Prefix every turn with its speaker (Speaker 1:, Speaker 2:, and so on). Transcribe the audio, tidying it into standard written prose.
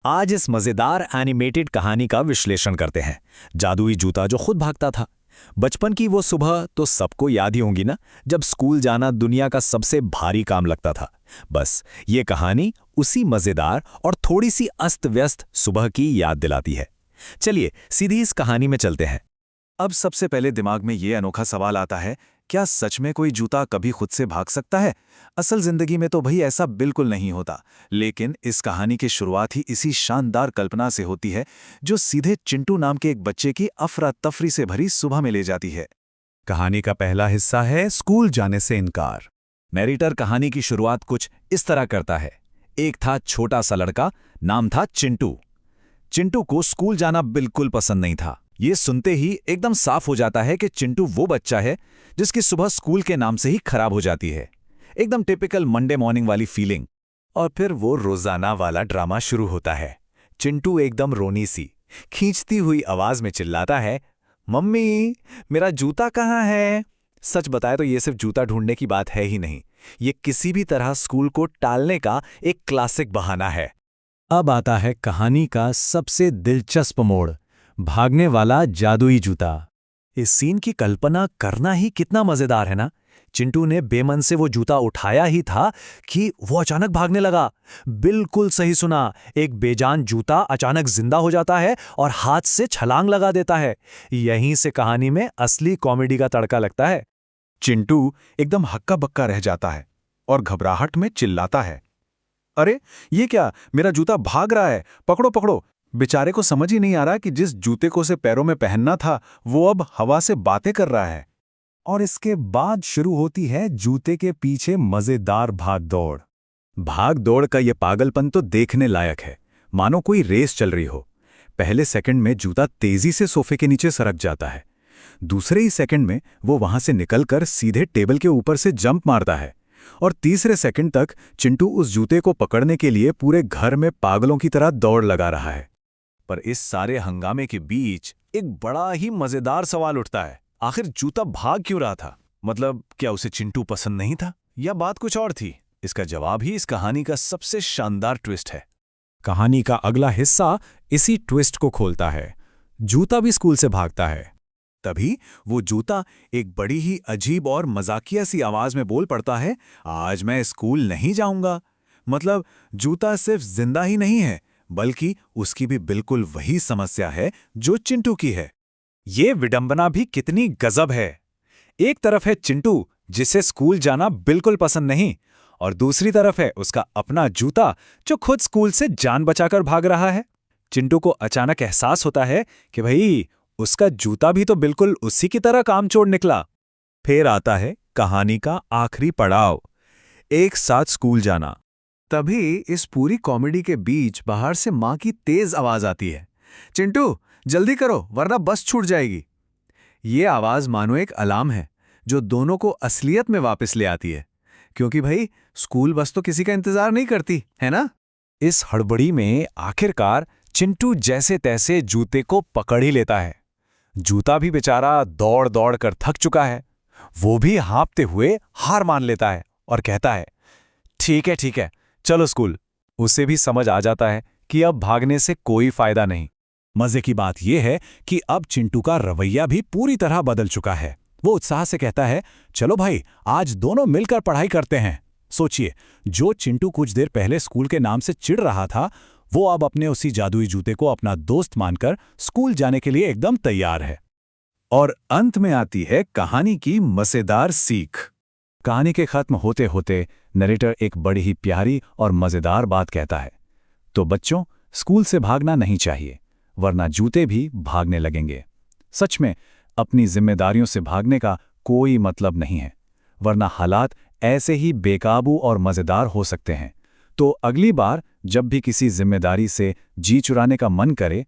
Speaker 1: आज इस मजेदार एनिमेटेड कहानी का विश्लेषण करते हैं। जादुई जूता जो खुद भागता था। बचपन की वो सुबह तो सबको याद ही होंगी ना, जब स्कूल जाना दुनिया का सबसे भारी काम लगता था। बस ये कहानी उसी मजेदार और थोड़ी सी अस्त व्यस्त सुबह की याद दिलाती है। चलिए सीधी इस कहानी में चलते हैं।
Speaker 2: अब सबसे पहले दिमाग में ये अनोखा सवाल आता है, क्या सच में कोई जूता कभी खुद से भाग सकता है? असल जिंदगी में तो भाई ऐसा बिल्कुल नहीं होता, लेकिन इस कहानी की शुरुआत ही इसी शानदार कल्पना से होती है, जो सीधे चिंटू नाम के एक बच्चे की अफरा तफरी से भरी सुबह में ले जाती है।
Speaker 3: कहानी का पहला हिस्सा है स्कूल जाने से इनकार।
Speaker 1: नरेटर कहानी की शुरुआत कुछ इस तरह करता है। एक था छोटा सा लड़का, नाम था चिंटू। चिंटू को स्कूल जाना बिल्कुल पसंद नहीं था। ये सुनते ही एकदम साफ हो जाता है कि चिंटू वो बच्चा है जिसकी सुबह स्कूल के नाम से ही खराब हो जाती है। एकदम टिपिकल मंडे मॉर्निंग वाली फीलिंग। और फिर वो रोजाना वाला ड्रामा शुरू होता है। चिंटू एकदम रोनी सी खींचती हुई आवाज में चिल्लाता है, मम्मी मेरा जूता कहाँ है? सच बताए तो ये सिर्फ जूता ढूंढने की बात है ही नहीं, ये किसी भी तरह स्कूल को टालने का एक क्लासिक बहाना है।
Speaker 3: अब आता है कहानी का सबसे दिलचस्प मोड़, भागने वाला जादुई जूता।
Speaker 1: इस सीन की कल्पना करना ही कितना मजेदार है ना। चिंटू ने बेमन से वो जूता उठाया ही था कि वो अचानक भागने लगा। बिल्कुल सही सुना, एक बेजान जूता अचानक जिंदा हो जाता है और हाथ से छलांग लगा देता है। यहीं से कहानी में असली कॉमेडी का तड़का लगता है।
Speaker 2: चिंटू एकदम हक्का बक्का रह जाता है और घबराहट में चिल्लाता है, अरे ये क्या, मेरा जूता भाग रहा है, पकड़ो पकड़ो। बेचारे को समझ ही नहीं आ रहा कि जिस जूते को उसे पैरों में पहनना था वो अब हवा से बातें कर रहा है।
Speaker 3: और इसके बाद शुरू होती है जूते के पीछे मजेदार भागदौड़।
Speaker 1: भाग-दौड़ का ये पागलपन तो देखने लायक है, मानो कोई रेस चल रही हो। पहले सेकंड में जूता तेजी से सोफे के नीचे सरक जाता है। दूसरे ही सेकंड में वो वहां से निकलकर सीधे टेबल के ऊपर से जंप मारता है। और तीसरे सेकंड तक चिंटू उस जूते को पकड़ने के लिए पूरे घर में पागलों की तरह दौड़ लगा रहा है। पर इस सारे हंगामे के बीच एक बड़ा ही मजेदार सवाल उठता है, आखिर जूता भाग क्यों रहा था? मतलब क्या उसे चिंटू पसंद नहीं था या बात कुछ और थी? इसका जवाब ही इस कहानी का सबसे शानदार ट्विस्ट है।
Speaker 3: कहानी का अगला हिस्सा इसी ट्विस्ट को खोलता है। जूता भी स्कूल से भागता है।
Speaker 2: तभी वो जूता एक बड़ी ही अजीब और मजाकिया सी आवाज में बोल पड़ता है, आज मैं स्कूल नहीं जाऊंगा। मतलब जूता सिर्फ जिंदा ही नहीं है, बल्कि उसकी भी बिल्कुल वही समस्या है जो चिंटू की है।
Speaker 1: ये विडंबना भी कितनी गजब है। एक तरफ है चिंटू जिसे स्कूल जाना बिल्कुल पसंद नहीं, और दूसरी तरफ है उसका अपना जूता जो खुद स्कूल से जान बचाकर भाग रहा है। चिंटू को अचानक एहसास होता है कि भाई उसका जूता भी तो बिल्कुल उसी की तरह कामचोर निकला।
Speaker 2: फिर आता है कहानी का आखिरी पड़ाव, एक साथ स्कूल जाना। तभी इस पूरी कॉमेडी के बीच बाहर से मां की तेज आवाज आती है, चिंटू जल्दी करो वरना बस छूट जाएगी। ये आवाज मानो एक अलार्म है जो दोनों को असलियत में वापस ले आती है, क्योंकि भाई स्कूल बस तो किसी का इंतजार नहीं करती है ना।
Speaker 1: इस हड़बड़ी में आखिरकार चिंटू जैसे तैसे जूते को पकड़ ही लेता है। जूता भी बेचारा दौड़ दौड़ कर थक चुका है। वो भी हाँफते हुए हार मान लेता है और कहता है, ठीक है चलो स्कूल। उसे भी समझ आ जाता है कि अब भागने से कोई फायदा नहीं।
Speaker 3: मजे की बात यह है कि अब चिंटू का रवैया भी पूरी तरह बदल चुका है। वो उत्साह से कहता है, चलो भाई आज दोनों मिलकर पढ़ाई करते हैं। सोचिए, जो चिंटू कुछ देर पहले स्कूल के नाम से चिढ़ रहा था, वो अब अपने उसी जादुई जूते को अपना दोस्त मानकर स्कूल जाने के लिए एकदम तैयार है।
Speaker 2: और अंत में आती है कहानी की मजेदार सीख।
Speaker 3: कहानी के खत्म होते होते नरेटर एक बड़ी ही प्यारी और मजेदार बात कहता है, तो बच्चों स्कूल से भागना नहीं चाहिए, वरना जूते भी भागने लगेंगे। सच में अपनी जिम्मेदारियों से भागने का कोई मतलब नहीं है, वरना हालात ऐसे ही बेकाबू और मजेदार हो सकते हैं। तो अगली बार जब भी किसी जिम्मेदारी से जी चुराने का मन करे,